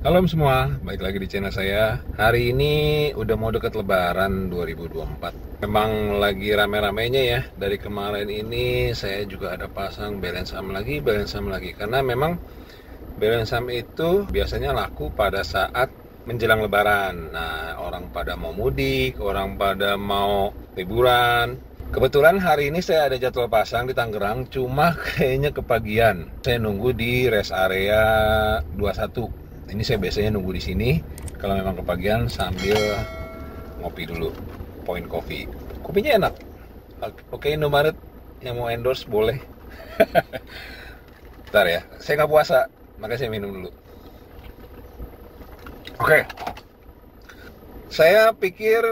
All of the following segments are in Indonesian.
Halo semua, balik lagi di channel saya. Hari ini udah mau deket Lebaran 2024. Memang lagi rame-ramenya ya. Dari kemarin ini saya juga ada pasang balance saham lagi. Karena memang balance saham itu biasanya laku pada saat menjelang Lebaran. Nah, orang pada mau mudik, orang pada mau liburan. Kebetulan hari ini saya ada jadwal pasang di Tangerang, cuma kayaknya kepagian. Saya nunggu di rest area 21. Ini saya biasanya nunggu di sini. Kalau memang kepagian sambil ngopi dulu, Point Coffee. Kopinya enak. Oke, Indomaret yang mau endorse boleh. Bentar ya, saya nggak puasa, makanya saya minum dulu. Oke, saya pikir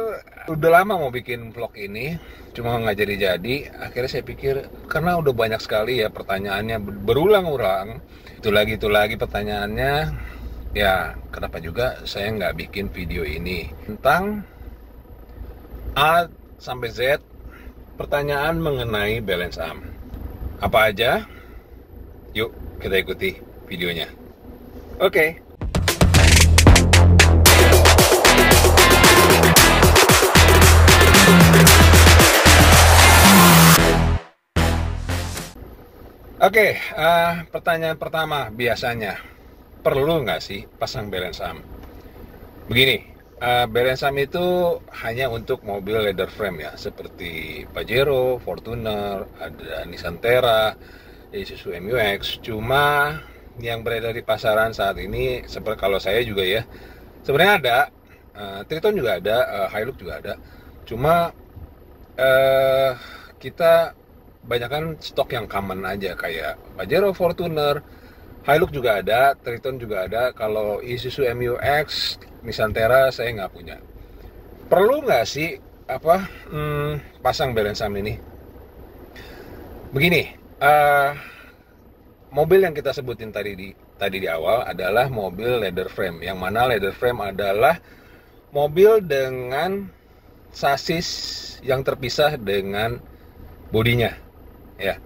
udah lama mau bikin vlog ini, cuma nggak jadi-jadi. Akhirnya saya pikir karena udah banyak sekali ya pertanyaannya berulang-ulang, itu lagi pertanyaannya. Ya, kenapa juga saya nggak bikin video ini tentang A sampai Z pertanyaan mengenai balance saham. Apa aja? Yuk, kita ikuti videonya. Oke. Oke, pertanyaan pertama biasanya, perlu nggak sih pasang balance saham? Begini, balance saham itu hanya untuk mobil leather frame ya, seperti Pajero, Fortuner, ada Nissan Terra, Isuzu MU-X. Cuma yang beredar di pasaran saat ini, seperti kalau saya juga ya, sebenarnya ada, Triton juga ada, Hilux juga ada. Cuma kita banyakkan stok yang common aja, kayak Pajero, Fortuner, Hilux juga ada, Triton juga ada. Kalau Isuzu MU-X, Nissan Terra saya nggak punya. Perlu nggak sih pasang balance saham ini? Begini, mobil yang kita sebutin tadi di awal adalah mobil leather frame. Yang mana leather frame adalah mobil dengan sasis yang terpisah dengan bodinya, ya.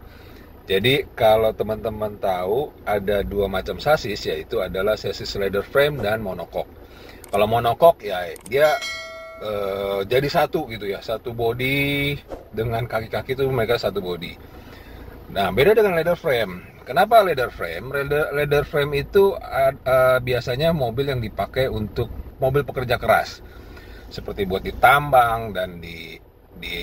Jadi kalau teman-teman tahu ada dua macam sasis, yaitu adalah sasis leather frame dan monocoque. Kalau monocoque ya dia jadi satu gitu ya, satu body dengan kaki-kaki itu mereka satu body. Nah, beda dengan leather frame. Kenapa leather frame? Leather frame itu biasanya mobil yang dipakai untuk mobil pekerja keras, seperti buat di tambang dan di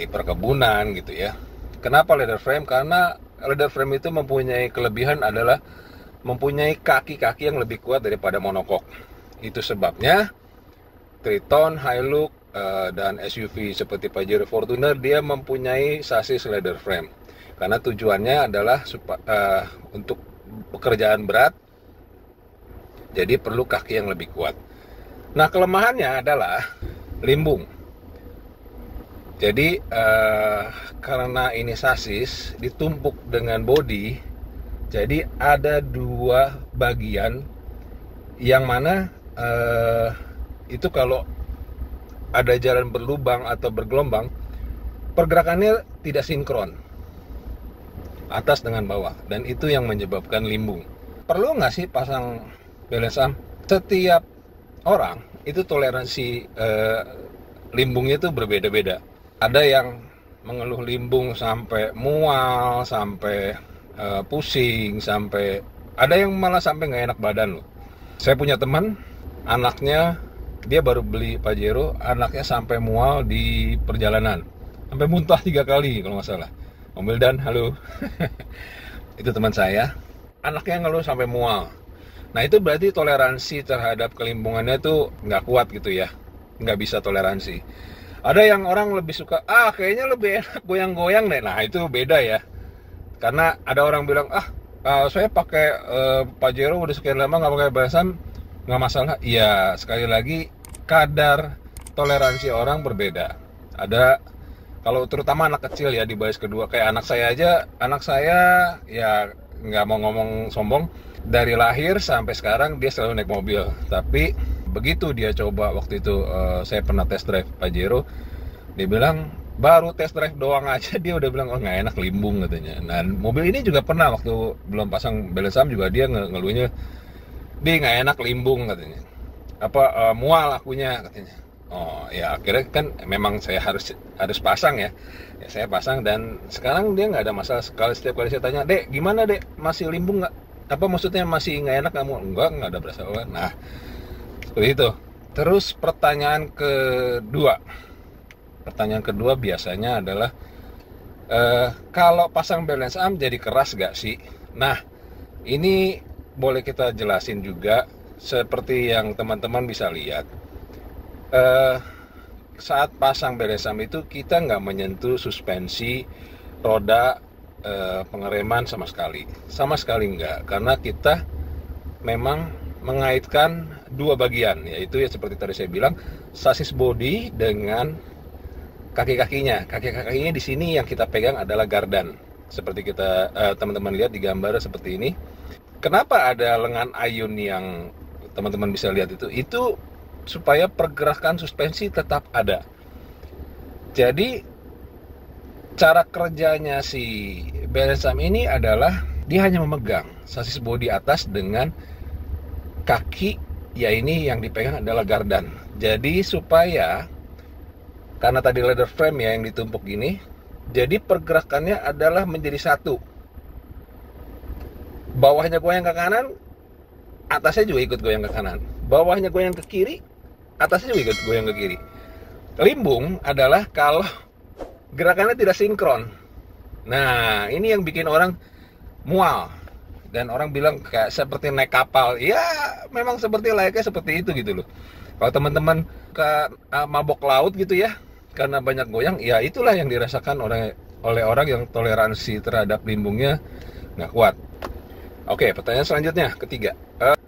perkebunan gitu ya. Kenapa leather frame? Karena leather frame itu mempunyai kelebihan adalah mempunyai kaki-kaki yang lebih kuat daripada monocoque. Itu sebabnya Triton, Hilux, dan SUV seperti Pajero, Fortuner dia mempunyai sasis leather frame. Karena tujuannya adalah untuk pekerjaan berat, jadi perlu kaki yang lebih kuat. Nah, kelemahannya adalah limbung. Jadi karena ini sasis ditumpuk dengan bodi, jadi ada dua bagian yang mana itu kalau ada jalan berlubang atau bergelombang, pergerakannya tidak sinkron atas dengan bawah, dan itu yang menyebabkan limbung. Perlu nggak sih pasang balance saham? Setiap orang itu toleransi limbungnya itu berbeda-beda. Ada yang mengeluh limbung sampai mual, sampai pusing, sampai ada yang malah sampai nggak enak badan loh. Saya punya teman, anaknya dia baru beli Pajero, anaknya sampai mual di perjalanan, sampai muntah 3 kali kalau nggak salah. Om Wildan, halo. Itu teman saya, anaknya ngeluh sampai mual. Nah, itu berarti toleransi terhadap kelimbungannya tuh nggak kuat gitu ya, nggak bisa toleransi. Ada yang orang lebih suka, kayaknya lebih enak goyang-goyang deh. Nah, itu beda ya. Karena ada orang bilang, saya pakai Pajero udah sekian lama nggak pakai balance saham, nggak masalah. Iya, sekali lagi kadar toleransi orang berbeda. Ada, kalau terutama anak kecil ya di baris kedua, kayak anak saya aja, anak saya ya nggak mau ngomong sombong, dari lahir sampai sekarang dia selalu naik mobil. Tapi begitu dia coba waktu itu, saya pernah test drive Pajero, dia bilang baru test drive doang aja dia udah bilang nggak enak, limbung katanya. Nah, mobil ini juga pernah waktu belum pasang balance saham juga dia ngeluhnya dia nggak enak limbung katanya. mual akunya katanya. Oh ya, akhirnya kan memang saya harus pasang ya. Ya saya pasang, dan sekarang dia nggak ada masalah. Setiap kali saya tanya, "Dek, gimana Dek? Masih limbung nggak? Apa maksudnya masih nggak enak kamu?" Nggak ada berasa." Nah, seperti itu. Terus pertanyaan kedua biasanya adalah, kalau pasang balance arm jadi keras gak sih? Nah, ini boleh kita jelasin juga. Seperti yang teman-teman bisa lihat, saat pasang balance arm itu kita nggak menyentuh suspensi, roda, pengereman sama sekali nggak, karena kita memang mengaitkan dua bagian, yaitu ya seperti tadi saya bilang, sasis body dengan kaki-kakinya di sini yang kita pegang adalah gardan, seperti kita teman-teman lihat di gambar seperti ini. Kenapa ada lengan ayun yang teman-teman bisa lihat itu supaya pergerakan suspensi tetap ada. Jadi cara kerjanya si balance arm ini adalah dia hanya memegang sasis bodi atas dengan kaki, ya ini yang dipegang adalah gardan. Jadi supaya, karena tadi leather frame ya yang ditumpuk gini, jadi pergerakannya adalah menjadi satu. Bawahnya goyang ke kanan, atasnya juga ikut goyang ke kanan. Bawahnya goyang ke kiri, atasnya juga ikut goyang ke kiri. Limbung adalah kalau gerakannya tidak sinkron. Nah, ini yang bikin orang mual. Dan orang bilang kayak seperti naik kapal. Ya, memang seperti layaknya seperti itu gitu loh. Kalau teman-teman ke mabok laut gitu ya, karena banyak goyang, ya itulah yang dirasakan oleh orang yang toleransi terhadap limbungnya nggak kuat. Oke, pertanyaan selanjutnya, ketiga.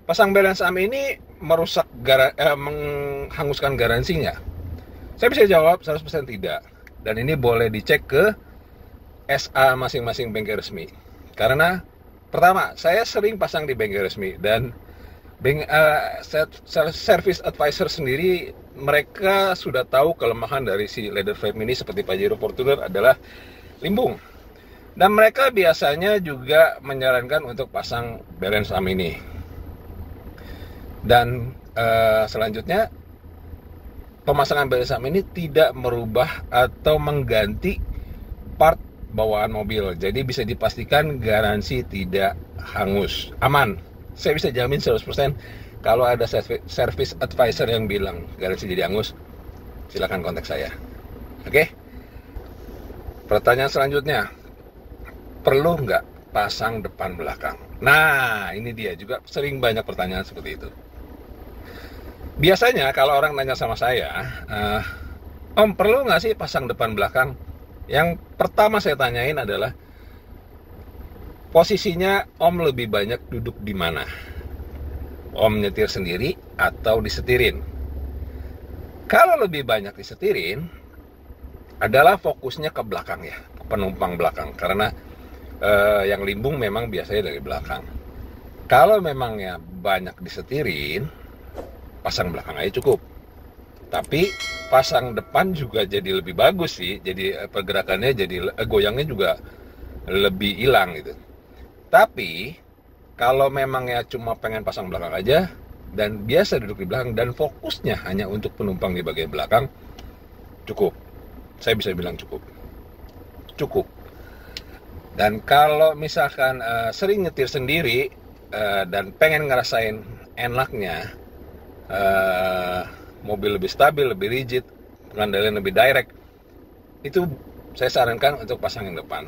Pasang balance arm ini menghanguskan garansinya? Saya bisa jawab 100% tidak. Dan ini boleh dicek ke SA masing-masing bengkel resmi. Karena pertama, saya sering pasang di bengkel resmi, dan service advisor sendiri, mereka sudah tahu kelemahan dari si leather frame ini seperti Pajero Fortuner adalah limbung. Dan mereka biasanya juga menyarankan untuk pasang balance arm ini. Dan selanjutnya, pemasangan balance arm ini tidak merubah atau mengganti part bawaan mobil. Jadi bisa dipastikan garansi tidak hangus, aman. Saya bisa jamin 100%. Kalau ada service advisor yang bilang garansi jadi hangus, silakan kontak saya. Oke? Pertanyaan selanjutnya, perlu nggak pasang depan belakang? Nah, ini dia juga sering banyak pertanyaan seperti itu. Biasanya kalau orang nanya sama saya, Om, perlu nggak sih pasang depan belakang? Yang pertama saya tanyain adalah, posisinya Om lebih banyak duduk di mana? Om nyetir sendiri atau disetirin? Kalau lebih banyak disetirin, adalah fokusnya ke belakang ya, ke penumpang belakang. Karena yang limbung memang biasanya dari belakang. Kalau memangnya banyak disetirin, pasang belakang aja cukup. Tapi pasang depan juga jadi lebih bagus sih. Jadi pergerakannya goyangnya juga lebih hilang gitu. Tapi kalau memangnya cuma pengen pasang belakang aja dan biasa duduk di belakang dan fokusnya hanya untuk penumpang di bagian belakang, cukup. Saya bisa bilang cukup. Dan kalau misalkan sering nyetir sendiri dan pengen ngerasain enaknya mobil lebih stabil, lebih rigid, pengendalian lebih direct, itu saya sarankan untuk pasang yang depan.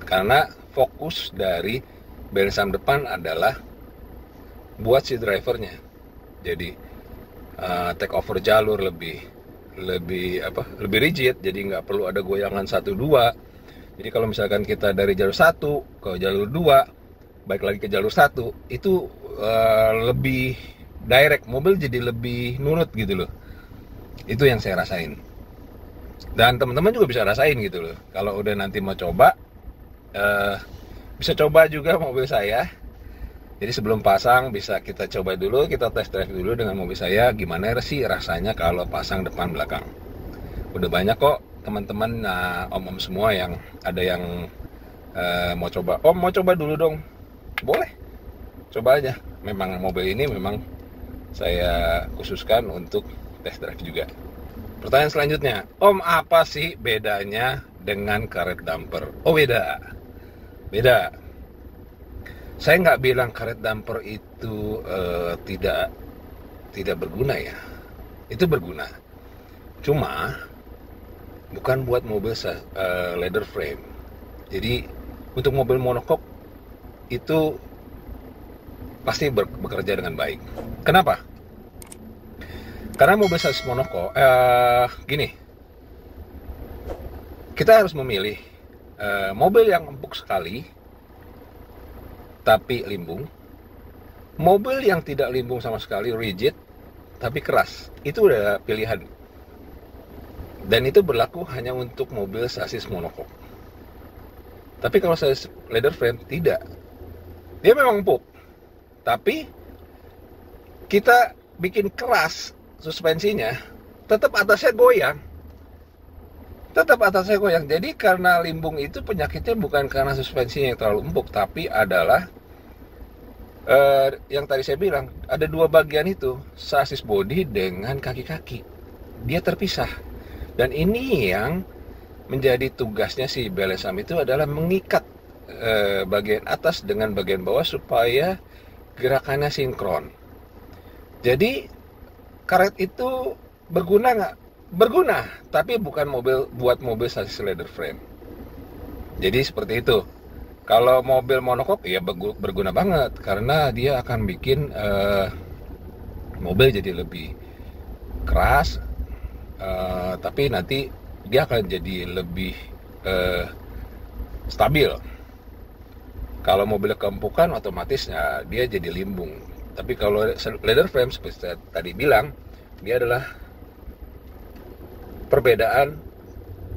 Karena fokus dari balance arm depan adalah buat si drivernya. Jadi take over jalur lebih rigid, jadi nggak perlu ada goyangan 1-2. Jadi kalau misalkan kita dari jalur 1 ke jalur 2, balik lagi ke jalur 1, itu lebih direct, mobil jadi lebih nurut gitu loh. Itu yang saya rasain. Dan teman-teman juga bisa rasain gitu loh. Kalau udah nanti mau coba, bisa coba juga mobil saya. Jadi sebelum pasang bisa kita coba dulu, kita test drive dulu dengan mobil saya, gimana sih rasanya kalau pasang depan belakang. Udah banyak kok teman-teman, om-om semua yang ada yang mau coba. Om, mau coba dulu dong. Boleh, coba aja. Memang mobil ini memang saya khususkan untuk test drive juga. Pertanyaan selanjutnya, Om, apa sih bedanya dengan karet damper? Oh, beda. Saya nggak bilang karet damper itu tidak berguna ya. Itu berguna. Cuma bukan buat mobil leather frame. Jadi untuk mobil monokok itu pasti bekerja dengan baik. Kenapa? Karena mobil sasis monokok, gini, kita harus memilih mobil yang empuk sekali tapi limbung, mobil yang tidak limbung sama sekali, rigid tapi keras. Itu udah pilihan. Dan itu berlaku hanya untuk mobil sasis monokok. Tapi kalau sasis leather frame tidak. Dia memang empuk, tapi kita bikin keras suspensinya, tetap atasnya goyang. Jadi karena limbung itu penyakitnya bukan karena suspensinya yang terlalu empuk, tapi adalah yang tadi saya bilang, ada dua bagian itu, sasis body dengan kaki-kaki. Dia terpisah. Dan ini yang menjadi tugasnya si belesam itu adalah mengikat bagian atas dengan bagian bawah supaya gerakannya sinkron. Jadi karet itu berguna nggak? Berguna, tapi bukan buat mobil sasis leather frame. Jadi seperti itu. Kalau mobil monokok ya berguna banget karena dia akan bikin mobil jadi lebih keras, tapi nanti dia akan jadi lebih stabil. Kalau mobil keempukan otomatis dia jadi limbung. Tapi kalau leather frame seperti saya tadi bilang, dia adalah perbedaan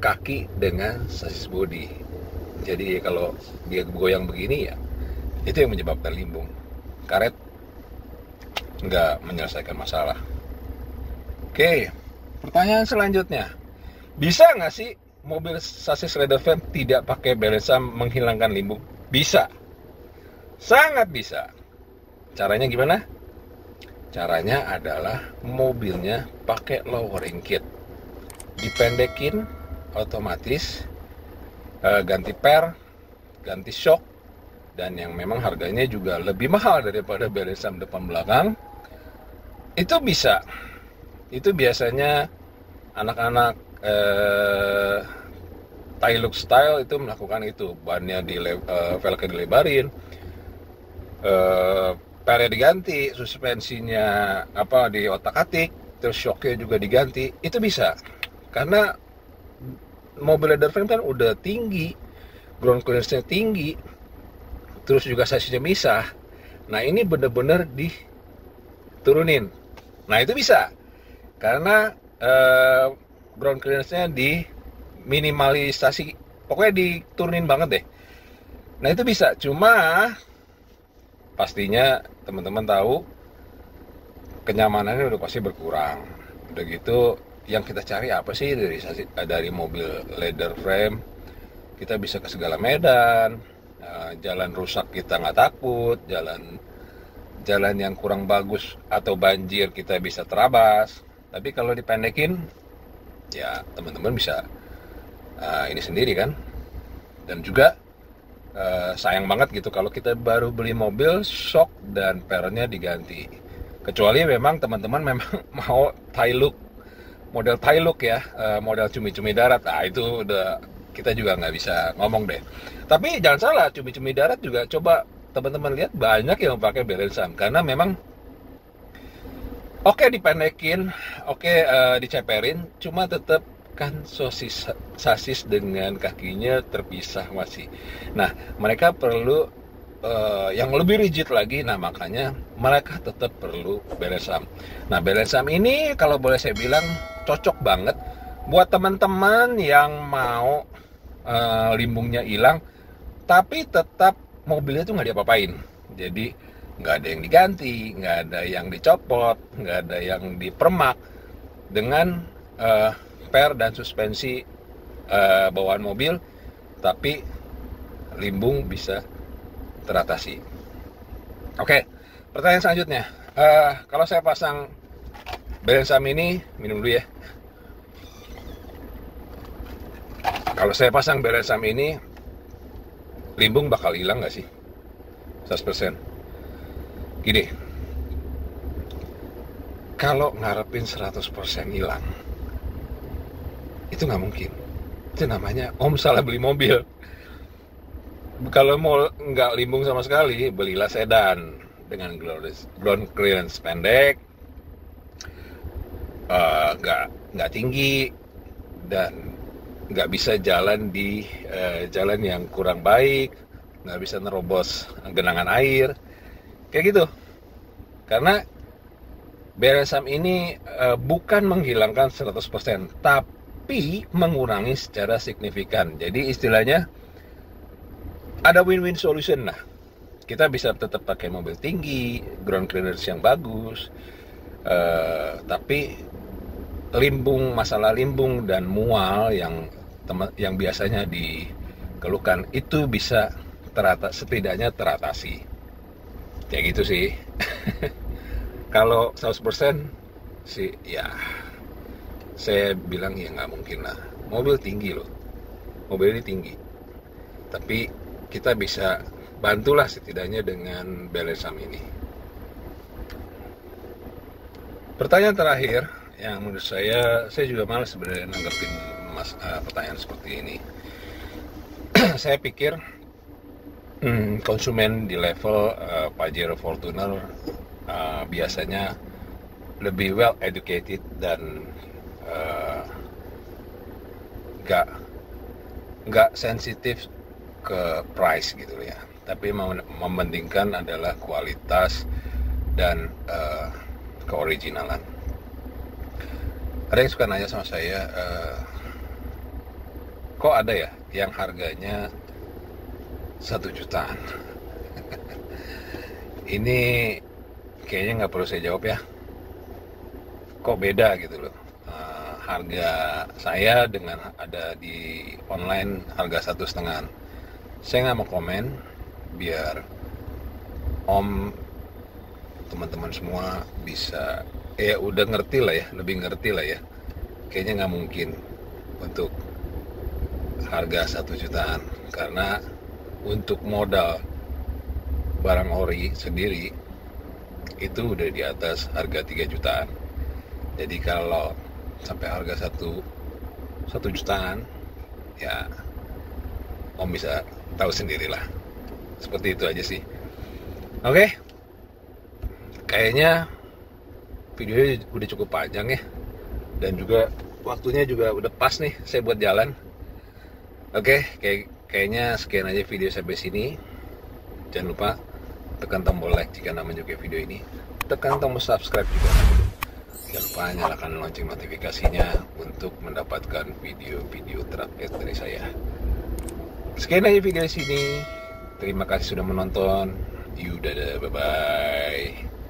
kaki dengan sasis body. Jadi kalau dia goyang begini ya, itu yang menyebabkan limbung. Karet nggak menyelesaikan masalah. Oke, pertanyaan selanjutnya, bisa nggak sih mobil sasis leather frame tidak pakai belesam menghilangkan limbung? Bisa, sangat bisa. Caranya gimana? Caranya adalah mobilnya pakai lowering kit, dipendekin otomatis, ganti per, ganti shock, dan yang memang harganya juga lebih mahal daripada belesam depan belakang. Itu bisa. Itu biasanya anak-anak Tailuk style itu melakukan itu. Bannya velgnya dilebarin, pernya diganti, suspensinya di otak-atik, terus shocknya juga diganti. Itu bisa. Karena mobil leather frame kan udah tinggi, ground clearance-nya tinggi, terus juga sasisnya misah. Nah ini bener-bener diturunin. Nah itu bisa, karena ground clearance-nya diminimalisasi, pokoknya diturunin banget deh. Nah itu bisa, cuma pastinya teman-teman tahu kenyamanannya udah pasti berkurang. Udah gitu, yang kita cari apa sih dari mobil leather frame? Kita bisa ke segala medan, jalan rusak kita nggak takut, jalan yang kurang bagus atau banjir kita bisa terabas. Tapi kalau dipendekin, ya teman-teman bisa ini sendiri kan. Dan juga sayang banget gitu kalau kita baru beli mobil, shock dan pernya diganti. Kecuali memang teman-teman memang mau model Tailuk ya, model cumi-cumi darat. Nah itu udah kita juga nggak bisa ngomong deh. Tapi jangan salah, cumi-cumi darat juga coba teman-teman lihat banyak yang pakai belesam, karena memang oke dipendekin, oke diceperin, cuma tetap kan sasis dengan kakinya terpisah masih. Nah mereka perlu yang lebih rigid lagi. Nah makanya mereka tetap perlu belesam. Nah belesam ini kalau boleh saya bilang cocok banget buat teman-teman yang mau limbungnya hilang tapi tetap mobilnya tuh nggak diapa-apain. Jadi nggak ada yang diganti, nggak ada yang dicopot, nggak ada yang dipermak. Dengan per dan suspensi bawaan mobil, tapi limbung bisa teratasi. Oke, pertanyaan selanjutnya, Kalau saya pasang balance saham ini, minum dulu ya. Kalau saya pasang balance saham ini, limbung bakal hilang nggak sih? 100%. Gini, kalau ngarepin 100% hilang, itu nggak mungkin. Itu namanya om salah beli mobil. Kalau mau nggak limbung sama sekali, belilah sedan dengan ground clearance pendek, nggak tinggi, dan nggak bisa jalan di jalan yang kurang baik, nggak bisa nerobos genangan air, kayak gitu. Karena balance saham ini bukan menghilangkan 100%, tapi mengurangi secara signifikan. Jadi istilahnya ada win-win solution lah. Kita bisa tetap pakai mobil tinggi, ground clearance yang bagus, tapi masalah limbung dan mual yang biasanya dikeluhkan itu bisa setidaknya teratasi. Kayak gitu sih. Kalau 100% sih ya saya bilang ya nggak mungkin lah. Mobil tinggi loh, mobil ini tinggi, tapi kita bisa bantulah setidaknya dengan balance saham ini. Pertanyaan terakhir yang menurut saya juga malas sebenarnya nanggepin pertanyaan seperti ini. Saya pikir konsumen di level Pajero Fortuner biasanya lebih well educated dan nggak sensitif ke price gitu ya, tapi mementingkan adalah kualitas dan keoriginalan. Ada yang suka nanya sama saya, kok ada ya yang harganya 1 jutaan? Ini kayaknya nggak perlu saya jawab ya. Kok beda gitu loh. Harga saya dengan ada di online harga 1,5. Saya nggak mau komen, biar om teman-teman semua bisa udah ngerti lah ya, lebih ngerti lah ya. Kayaknya nggak mungkin untuk harga 1 jutaan, karena untuk modal barang ori sendiri itu udah di atas harga 3 jutaan. Jadi kalau sampai harga 1 jutaan, ya om bisa tahu sendirilah. Seperti itu aja sih. Oke. Kayaknya videonya udah cukup panjang ya. Dan juga waktunya juga udah pas nih saya buat jalan. Oke, kayaknya sekian aja video sampai sini. Jangan lupa tekan tombol like jika Anda menyukai video ini. Tekan tombol subscribe juga. Jangan lupa nyalakan lonceng notifikasinya untuk mendapatkan video-video terupdate dari saya. Sekian aja video di sini. Terima kasih sudah menonton. Dadah, bye-bye.